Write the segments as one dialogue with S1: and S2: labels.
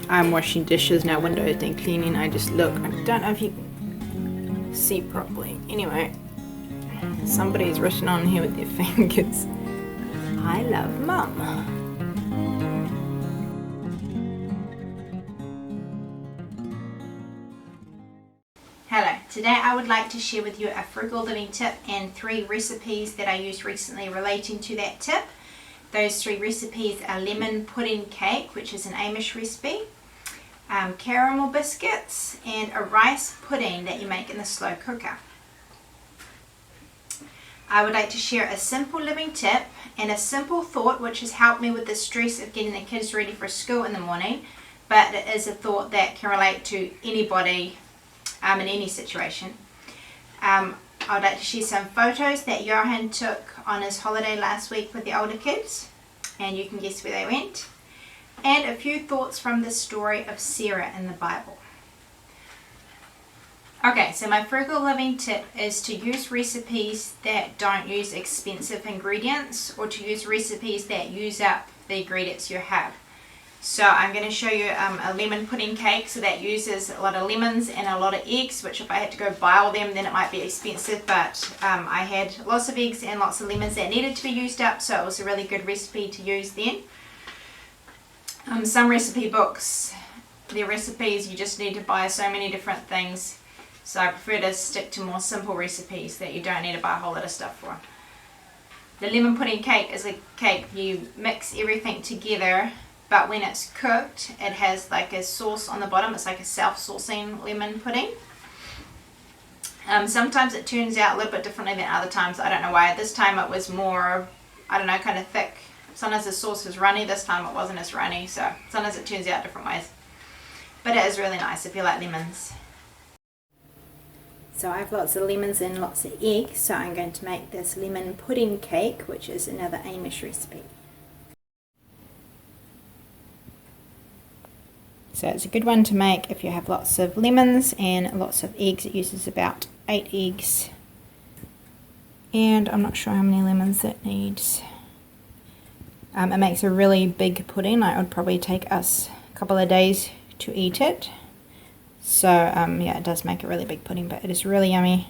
S1: I'm washing dishes now, windows and cleaning. I just look. I don't know if you can see properly. Anyway, somebody's written on here with their fingers. I love Mum. Hello, today I would like to share with you a frugal living tip and 3 recipes that I used recently relating to that tip. Those 3 recipes are lemon pudding cake, which is an Amish recipe, caramel biscuits, and a rice pudding that you make in the slow cooker. I would like to share a simple living tip and a simple thought which has helped me with the stress of getting the kids ready for school in the morning, but it is a thought that can relate to anybody in any situation. I would like to share some photos that Johan took on his holiday last week with the older kids, and you can guess where they went, and a few thoughts from the story of Sarah in the Bible. Okay, so my frugal living tip is to use recipes that don't use expensive ingredients, or to use recipes that use up the ingredients you have. So I'm going to show you a lemon pudding cake, so that uses a lot of lemons and a lot of eggs, which if I had to go buy all them then it might be expensive, but I had lots of eggs and lots of lemons that needed to be used up, so it was a really good recipe to use then. Some recipe books, their recipes you just need to buy so many different things, so I prefer to stick to more simple recipes that you don't need to buy a whole lot of stuff for. The lemon pudding cake is a cake you mix everything together, but when it's cooked it has like a sauce on the bottom. It's like a self-saucing lemon pudding. Sometimes it turns out a little bit differently than other times. I don't know why. This time it was more, I don't know, kind of thick. Sometimes the sauce is runny. This time it wasn't as runny, so sometimes it turns out different ways. But it is really nice if you like lemons. So I have lots of lemons and lots of eggs, so I'm going to make this lemon pudding cake, which is another Amish recipe. So it's a good one to make if you have lots of lemons and lots of eggs. It uses about 8 eggs. And I'm not sure how many lemons it needs. It makes a really big pudding. It would probably take us a couple of days to eat it. So yeah, it does make a really big pudding, but it is really yummy.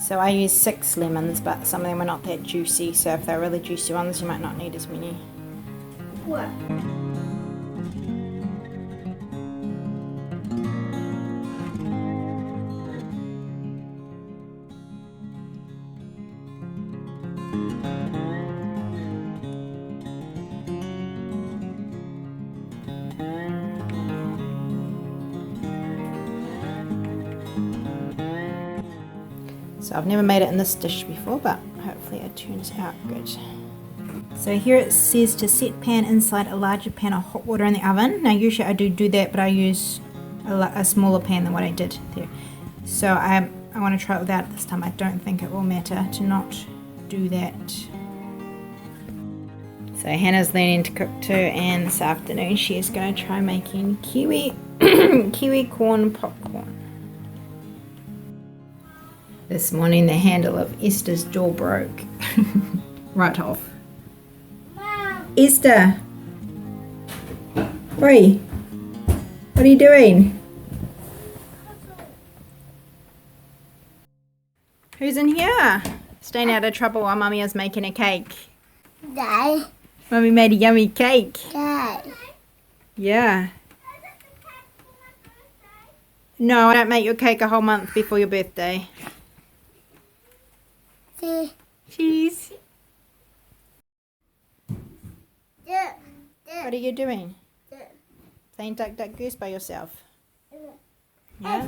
S1: So I used 6 lemons, but some of them are not that juicy, so if they're really juicy ones you might not need as many. What? So I've never made it in this dish before, but hopefully it turns out good. So here it says to set pan inside a larger pan of hot water in the oven. Now usually I do that, but I use a smaller pan than what I did there. So I want to try it without it this time. I don't think it will matter to not do that. So Hannah's learning to cook too, and this afternoon she is going to try making kiwi corn popcorn. This morning the handle of Esther's door broke. Right off. Mom. Esther! Oi! What are you doing? Who's in here? Staying out of trouble while Mummy is making a cake.
S2: Dad.
S1: Mummy made a yummy cake.
S2: Dad.
S1: Yeah. No, I don't make your cake a whole month before your birthday. Cheese. What are you doing? Playing duck duck goose by yourself? Yeah?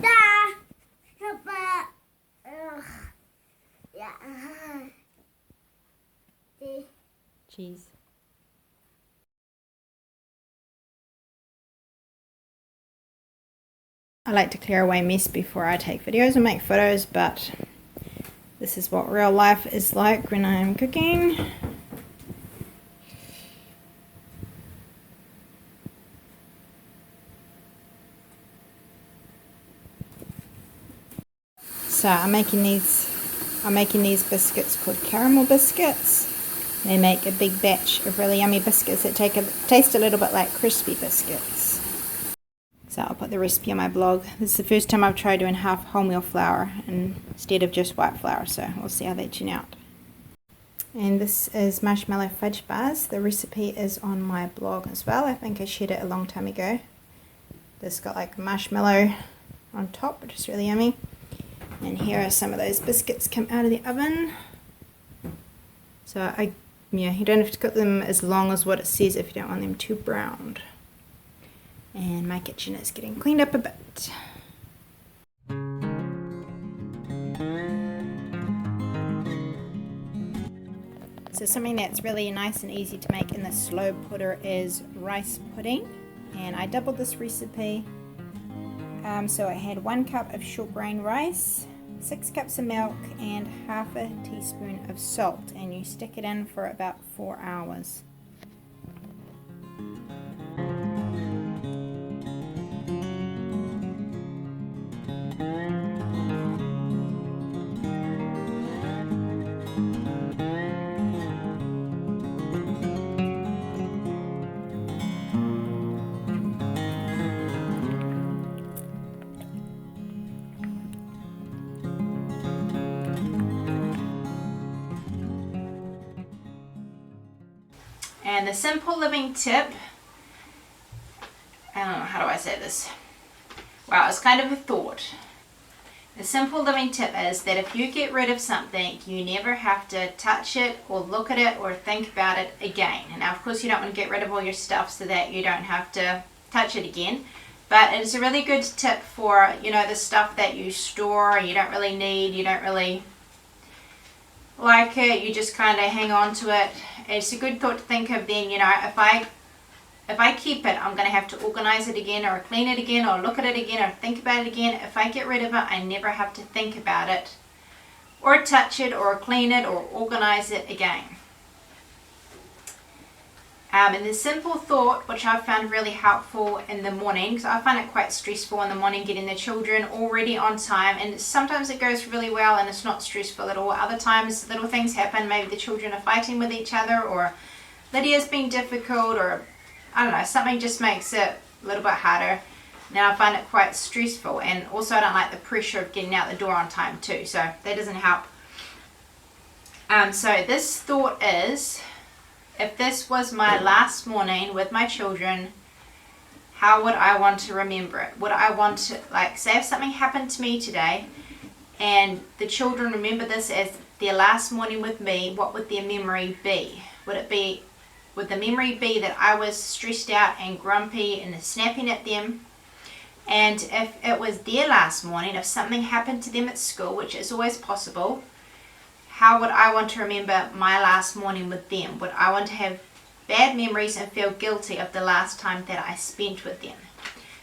S1: Cheese. I like to clear away mess before I take videos and make photos, but this is what real life is like when I'm cooking. So I'm making these I'm making these biscuits called caramel biscuits. They make a big batch of really yummy biscuits that taste a little bit like crispy biscuits. So I'll put the recipe on my blog. This is the first time I've tried doing half wholemeal flour instead of just white flour, so we'll see how they turn out. And this is marshmallow fudge bars. The recipe is on my blog as well. I think I shared it a long time ago. This got like marshmallow on top, which is really yummy. And here are some of those biscuits come out of the oven. So you don't have to cook them as long as what it says if you don't want them too browned. And my kitchen is getting cleaned up a bit. So something that's really nice and easy to make in the slow putter is rice pudding. And I doubled this recipe. So I had 1 cup of short grain rice, 6 cups of milk, and half a teaspoon of salt. And you stick it in for about 4 hours. And the simple living tip, I don't know, how do I say this? Wow, it's kind of a thought. The simple living tip is that if you get rid of something, you never have to touch it or look at it or think about it again. And now, of course, you don't want to get rid of all your stuff so that you don't have to touch it again. But it's a really good tip for, the stuff that you store, you don't really need, you don't really like it, you just kind of hang on to it. It's a good thought to think of then, if I keep it, I'm going to have to organize it again or clean it again or look at it again or think about it again. If I get rid of it, I never have to think about it or touch it or clean it or organize it again. And the simple thought, which I found really helpful in the morning, because I find it quite stressful in the morning getting the children already on time, and sometimes it goes really well and it's not stressful at all. Other times little things happen, maybe the children are fighting with each other, or Lydia's being difficult, or I don't know, something just makes it a little bit harder. Now I find it quite stressful, and also I don't like the pressure of getting out the door on time too, so that doesn't help. So this thought is, if this was my last morning with my children, how would I want to remember it? Would I want to, say if something happened to me today and the children remember this as their last morning with me, what would their memory be? Would the memory be that I was stressed out and grumpy and snapping at them? And if it was their last morning, if something happened to them at school, which is always possible, how would I want to remember my last morning with them? Would I want to have bad memories and feel guilty of the last time that I spent with them?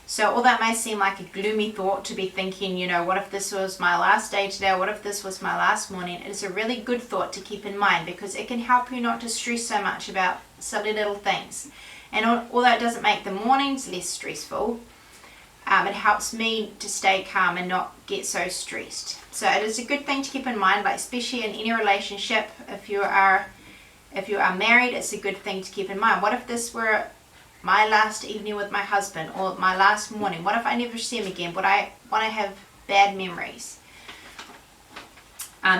S1: So although that may seem like a gloomy thought to be thinking, what if this was my last day today? What if this was my last morning? It is a really good thought to keep in mind, because it can help you not to stress so much about silly little things. And although it doesn't make the mornings less stressful, it helps me to stay calm and not get so stressed. So it is a good thing to keep in mind, especially in any relationship. If you are married, it's a good thing to keep in mind. What if this were my last evening with my husband, or my last morning? What if I never see him again? Would I want to have bad memories?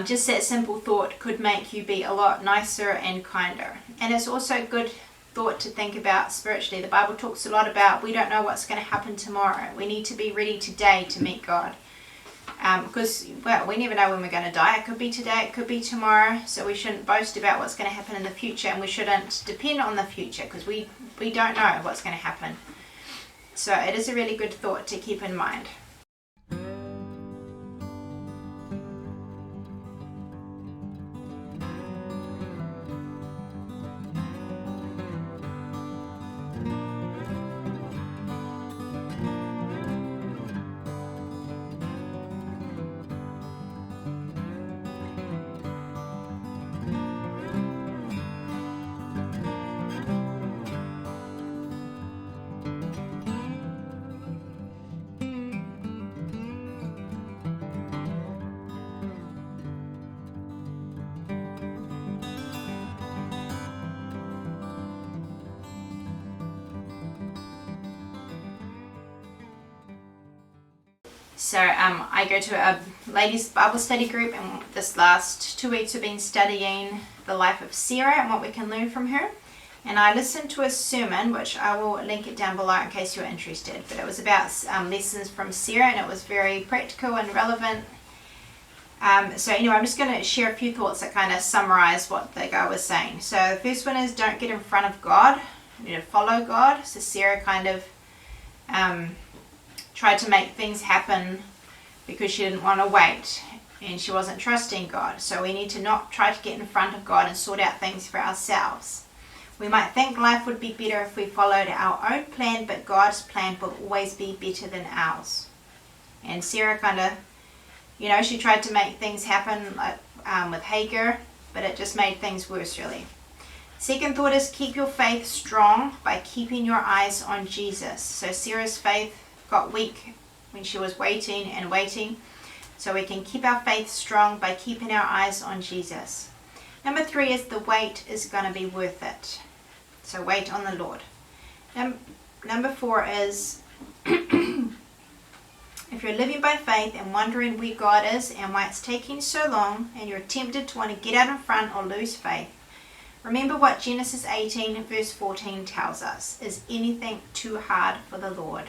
S1: Just that simple thought could make you be a lot nicer and kinder. And it's also a good thought to think about spiritually. The Bible talks a lot about we don't know what's going to happen tomorrow. We need to be ready today to meet God. Because, we never know when we're going to die. It could be today, it could be tomorrow. So we shouldn't boast about what's going to happen in the future, and we shouldn't depend on the future, because we don't know what's going to happen. So it is a really good thought to keep in mind. So I go to a ladies' Bible study group, and this last 2 weeks we've been studying the life of Sarah and what we can learn from her. And I listened to a sermon, which I will link it down below in case you're interested. But it was about lessons from Sarah, and it was very practical and relevant. So anyway, I'm just going to share a few thoughts that kind of summarize what the guy was saying. So the first one is, don't get in front of God. You need to follow God. So Sarah kind of tried to make things happen because she didn't want to wait, and she wasn't trusting God. So we need to not try to get in front of God and sort out things for ourselves. We might think life would be better if we followed our own plan, but God's plan will always be better than ours. And Sarah kind of, she tried to make things happen with Hagar, but it just made things worse, really. Second thought is, keep your faith strong by keeping your eyes on Jesus. So Sarah's faith got weak when she was waiting and waiting. So we can keep our faith strong by keeping our eyes on Jesus. Number 3 is, the wait is going to be worth it. So wait on the Lord. Number 4 is, if you're living by faith and wondering where God is and why it's taking so long, and you're tempted to want to get out in front or lose faith, remember what Genesis 18 verse 14 tells us. Is anything too hard for the Lord?